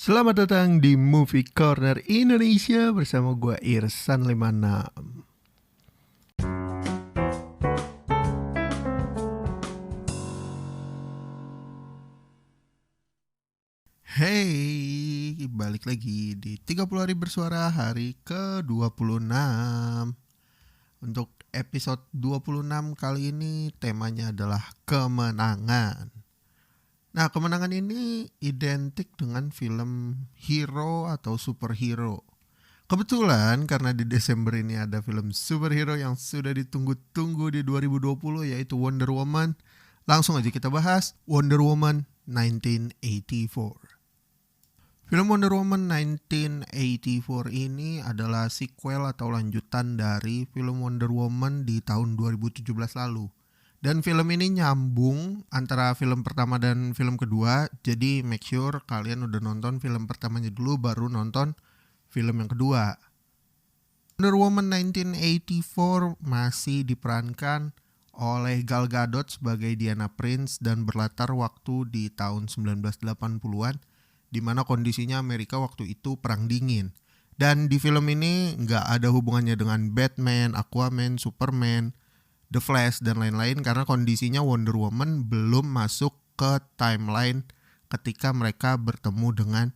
Selamat datang di Movie Corner Indonesia bersama gue Irsan 56. Hey, balik lagi di 30 hari bersuara hari ke-26. Untuk episode 26 kali ini temanya adalah kemenangan. Nah, kemenangan ini identik dengan film hero atau superhero. Kebetulan karena di Desember ini ada film superhero yang sudah ditunggu-tunggu di 2020 yaitu Wonder Woman. Langsung aja kita bahas Wonder Woman 1984. Film Wonder Woman 1984 ini adalah sequel atau lanjutan dari film Wonder Woman di tahun 2017 lalu. Dan film ini nyambung antara film pertama dan film kedua. Jadi make sure kalian udah nonton film pertamanya dulu baru nonton film yang kedua. Wonder Woman 1984 masih diperankan oleh Gal Gadot sebagai Diana Prince dan berlatar waktu di tahun 1980-an di mana kondisinya Amerika waktu itu perang dingin. Dan di film ini nggak ada hubungannya dengan Batman, Aquaman, Superman, The Flash, dan lain-lain karena kondisinya Wonder Woman belum masuk ke timeline ketika mereka bertemu dengan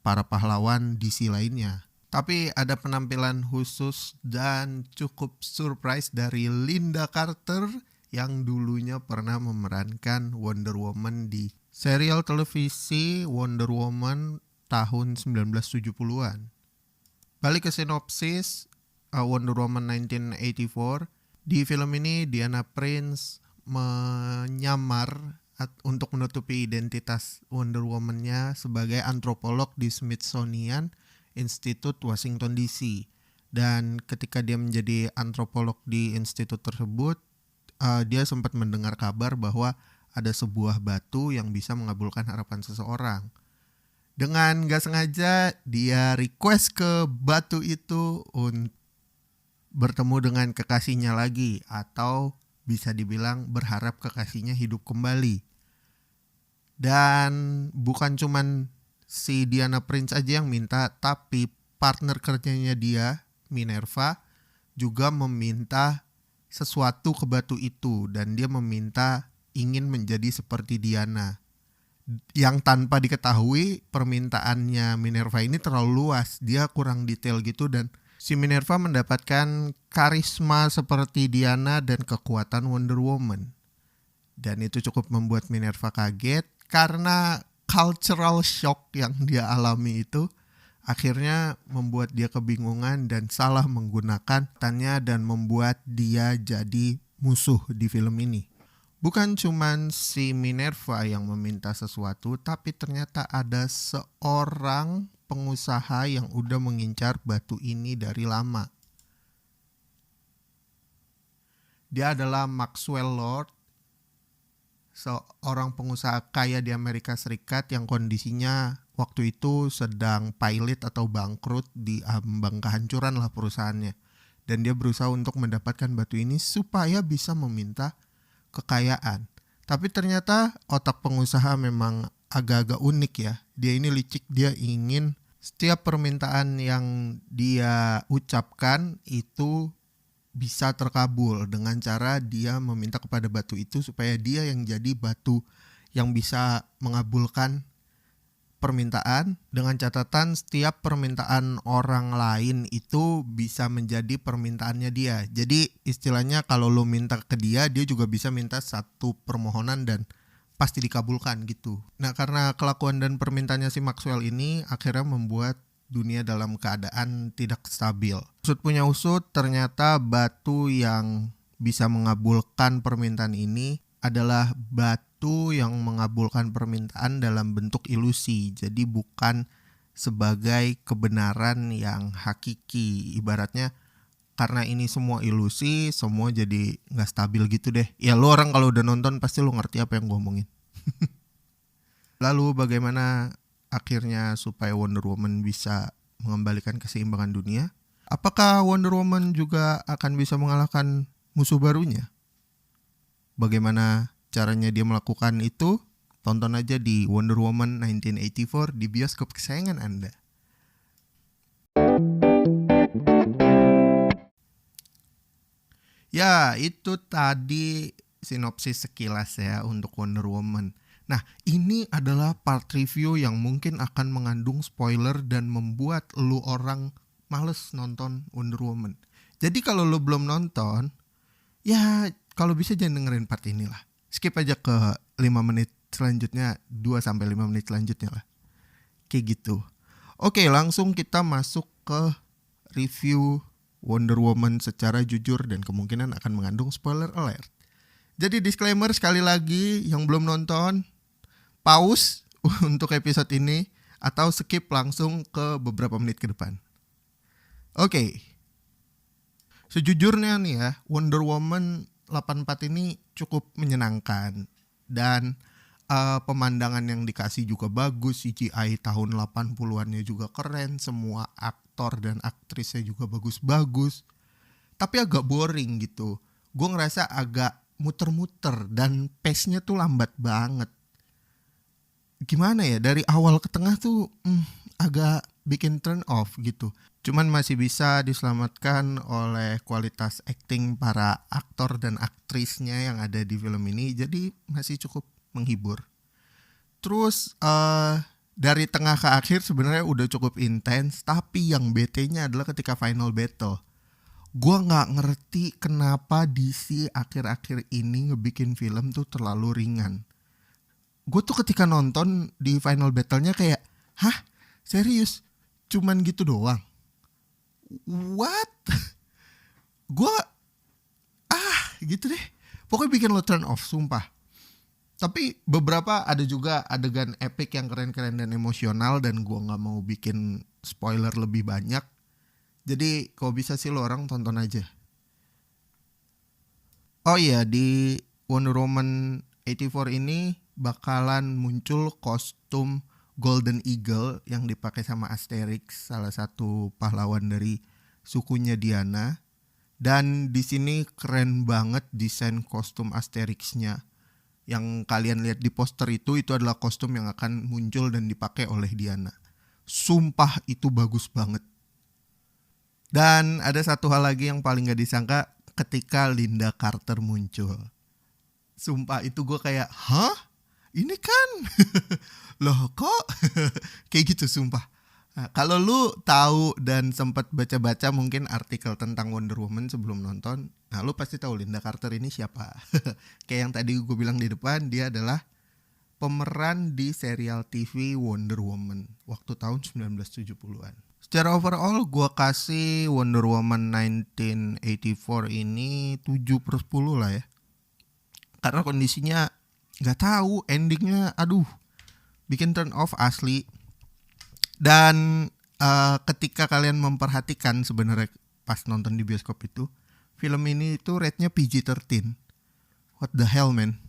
para pahlawan DC lainnya. Tapi ada penampilan khusus dan cukup surprise dari Linda Carter yang dulunya pernah memerankan Wonder Woman di serial televisi Wonder Woman tahun 1970-an. Balik ke sinopsis Wonder Woman 1984. Di film ini Diana Prince menyamar untuk menutupi identitas Wonder Woman-nya sebagai antropolog di Smithsonian Institute Washington DC. Dan ketika dia menjadi antropolog di institut tersebut, dia sempat mendengar kabar bahwa ada sebuah batu yang bisa mengabulkan harapan seseorang. Dengan gak sengaja dia request ke batu itu untuk bertemu dengan kekasihnya lagi, atau bisa dibilang berharap kekasihnya hidup kembali. Dan bukan cuman si Diana Prince aja yang minta, tapi partner kerjanya dia, Minerva, juga meminta sesuatu ke batu itu. Dan dia meminta ingin menjadi seperti Diana. Yang tanpa diketahui permintaannya Minerva ini terlalu luas. Dia kurang detail gitu dan si Minerva mendapatkan karisma seperti Diana dan kekuatan Wonder Woman. Dan itu cukup membuat Minerva kaget karena cultural shock yang dia alami itu akhirnya membuat dia kebingungan dan salah menggunakan tanya dan membuat dia jadi musuh di film ini. Bukan cuman si Minerva yang meminta sesuatu, tapi ternyata ada seorang pengusaha yang udah mengincar batu ini dari lama. Dia adalah Maxwell Lord, seorang pengusaha kaya di Amerika Serikat yang kondisinya waktu itu sedang pilot atau bangkrut, di ambang kehancuran lah perusahaannya. Dan dia berusaha untuk mendapatkan batu ini supaya bisa meminta kekayaan. Tapi ternyata otak pengusaha memang agak-agak unik ya. Dia ini licik, dia ingin setiap permintaan yang dia ucapkan itu bisa terkabul dengan cara dia meminta kepada batu itu supaya dia yang jadi batu yang bisa mengabulkan permintaan, dengan catatan setiap permintaan orang lain itu bisa menjadi permintaannya dia. Jadi istilahnya kalau lo minta ke dia, dia juga bisa minta satu permohonan dan pasti dikabulkan gitu. Nah, karena kelakuan dan permintaannya si Maxwell ini akhirnya membuat dunia dalam keadaan tidak stabil. Usut punya usut, ternyata batu yang bisa mengabulkan permintaan ini adalah batu yang mengabulkan permintaan dalam bentuk ilusi. Jadi bukan sebagai kebenaran yang hakiki. Ibaratnya karena ini semua ilusi, semua jadi gak stabil gitu deh. Ya lo orang kalau udah nonton pasti lo ngerti apa yang gue omongin. Lalu bagaimana akhirnya supaya Wonder Woman bisa mengembalikan keseimbangan dunia? Apakah Wonder Woman juga akan bisa mengalahkan musuh barunya? Bagaimana caranya dia melakukan itu? tonton aja di Wonder Woman 1984 di bioskop kesayangan Anda. Ya, itu tadi sinopsis sekilas ya untuk Wonder Woman. Nah, ini adalah part review yang mungkin akan mengandung spoiler dan membuat lu orang males nonton Wonder Woman. Jadi kalau lu belum nonton, ya kalau bisa jangan dengerin part inilah. Skip aja ke 5 menit selanjutnya, 2-5 menit selanjutnya lah. Kayak gitu. Oke, langsung kita masuk ke review Wonder Woman secara jujur dan kemungkinan akan mengandung spoiler alert. Jadi disclaimer sekali lagi, yang belum nonton, pause untuk episode ini atau skip langsung ke beberapa menit ke depan. Oke. Sejujurnya nih ya, Wonder Woman 84 ini cukup menyenangkan. Dan pemandangan yang dikasih juga bagus, CGI tahun 80-annya juga keren, semua aktor dan aktrisnya juga bagus-bagus. Tapi agak boring gitu. Gue ngerasa agak muter-muter dan pace-nya tuh lambat banget. Gimana ya, dari awal ke tengah tuh agak bikin turn off gitu. Cuman masih bisa diselamatkan oleh kualitas acting para aktor dan aktrisnya yang ada di film ini. Jadi masih cukup menghibur. Terus dari tengah ke akhir sebenarnya udah cukup intens. Tapi yang bete-nya adalah ketika final battle. Gue gak ngerti kenapa DC akhir-akhir ini ngebikin film tuh terlalu ringan. Gue tuh ketika nonton di final battle-nya kayak, hah? Serius? Cuman gitu doang? What? Gue gitu deh. Pokoknya bikin lo turn off, sumpah. Tapi beberapa ada juga adegan epic yang keren-keren dan emosional, dan gue gak mau bikin spoiler lebih banyak. Jadi kalau bisa sih lo orang tonton aja. Oh iya, di Wonder Woman 84 ini bakalan muncul kostum Golden Eagle yang dipakai sama Asterix, salah satu pahlawan dari sukunya Diana. Dan di sini keren banget desain kostum Asterix-nya. Yang kalian lihat di poster itu adalah kostum yang akan muncul dan dipakai oleh Diana. Sumpah itu bagus banget. Dan ada satu hal lagi yang paling gak disangka ketika Linda Carter muncul. Sumpah itu gue kayak, hah? Ini kan? Loh kok? Kayak gitu sumpah. Nah, kalau lu tahu dan sempat baca-baca mungkin artikel tentang Wonder Woman sebelum nonton, nah lu pasti tahu Linda Carter ini siapa. Kayak yang tadi gue bilang di depan, dia adalah pemeran di serial TV Wonder Woman waktu tahun 1970-an. Secara overall gue kasih Wonder Woman 1984 ini 7/10 lah ya. Karena kondisinya gak tahu, endingnya aduh bikin turn off asli. Dan ketika kalian memperhatikan sebenarnya pas nonton di bioskop itu, film ini itu rate-nya PG-13. What the hell man?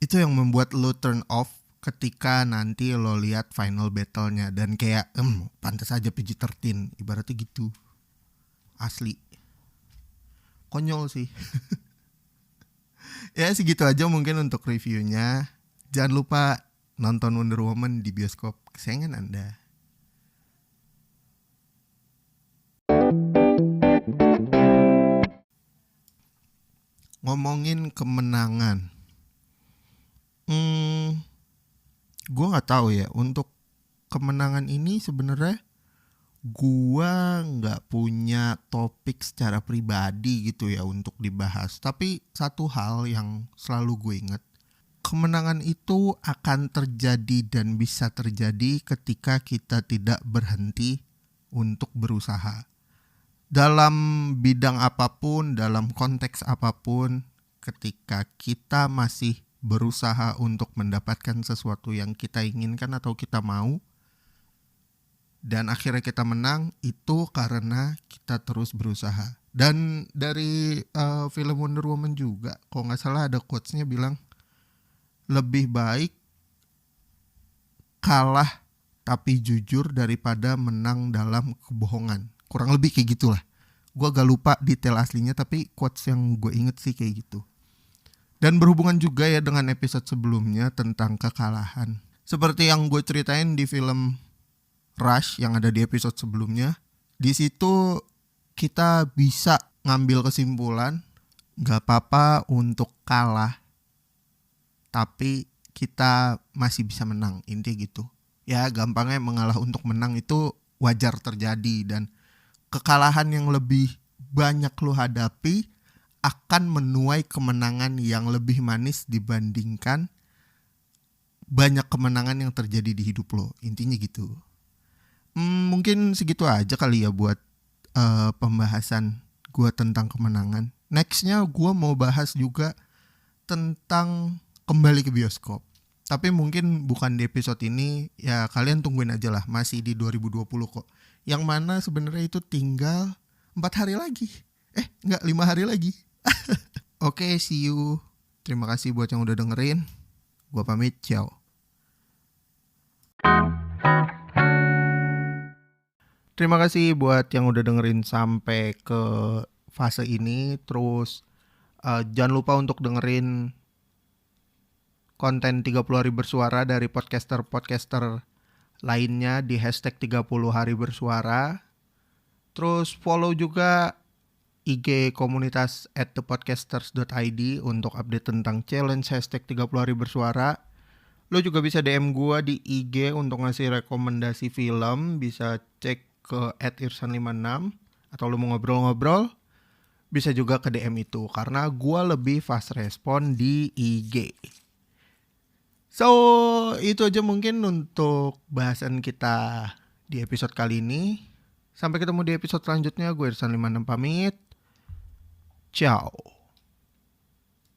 Itu yang membuat lo turn off ketika nanti lo lihat final battle-nya. Dan kayak pantas aja PG-13, ibaratnya gitu. Asli konyol sih. Ya segitu aja mungkin untuk reviewnya. Jangan lupa nonton Wonder Woman di bioskop kesayangan Anda. Ngomongin kemenangan, gue nggak tahu ya untuk kemenangan ini sebenarnya gue nggak punya topik secara pribadi gitu ya untuk dibahas. Tapi satu hal yang selalu gue ingat, kemenangan itu akan terjadi dan bisa terjadi ketika kita tidak berhenti untuk berusaha. Dalam bidang apapun, dalam konteks apapun, ketika kita masih berusaha untuk mendapatkan sesuatu yang kita inginkan atau kita mau, dan akhirnya kita menang, itu karena kita terus berusaha. Dan dari film Wonder Woman juga, kalau gak salah ada quotes-nya bilang, lebih baik kalah tapi jujur daripada menang dalam kebohongan. Kurang lebih kayak gitulah. Gue agak lupa detail aslinya, tapi quotes yang gue inget sih kayak gitu. Dan berhubungan juga ya dengan episode sebelumnya tentang kekalahan. Seperti yang gue ceritain di film Rush yang ada di episode sebelumnya. Di situ kita bisa ngambil kesimpulan gak apa-apa untuk kalah, tapi kita masih bisa menang, intinya gitu. Ya gampangnya mengalah untuk menang itu wajar terjadi, dan kekalahan yang lebih banyak lo hadapi akan menuai kemenangan yang lebih manis dibandingkan banyak kemenangan yang terjadi di hidup lo. Intinya gitu. Mungkin segitu aja kali ya buat pembahasan gue tentang kemenangan. Nextnya gue mau bahas juga tentang kembali ke bioskop. Tapi mungkin bukan di episode ini, ya kalian tungguin aja lah, masih di 2020 kok. Yang mana sebenarnya itu tinggal 4 hari lagi. 5 hari lagi. Oke, see you. Terima kasih buat yang udah dengerin. Gua pamit, ciao. Terima kasih buat yang udah dengerin sampai ke fase ini. Terus jangan lupa untuk dengerin konten 30 hari bersuara dari podcaster-podcaster lainnya di hashtag 30 hari bersuara. Terus follow juga IG komunitas @thepodcasters.id untuk update tentang challenge hashtag 30 hari bersuara. Lo juga bisa DM gue di IG untuk ngasih rekomendasi film. Bisa cek ke @irsan56. Atau lo mau ngobrol-ngobrol, bisa juga ke DM itu, karena gue lebih fast respon di IG. So, itu aja mungkin untuk bahasan kita di episode kali ini. Sampai ketemu di episode selanjutnya. Gue Irsan56 pamit. Ciao.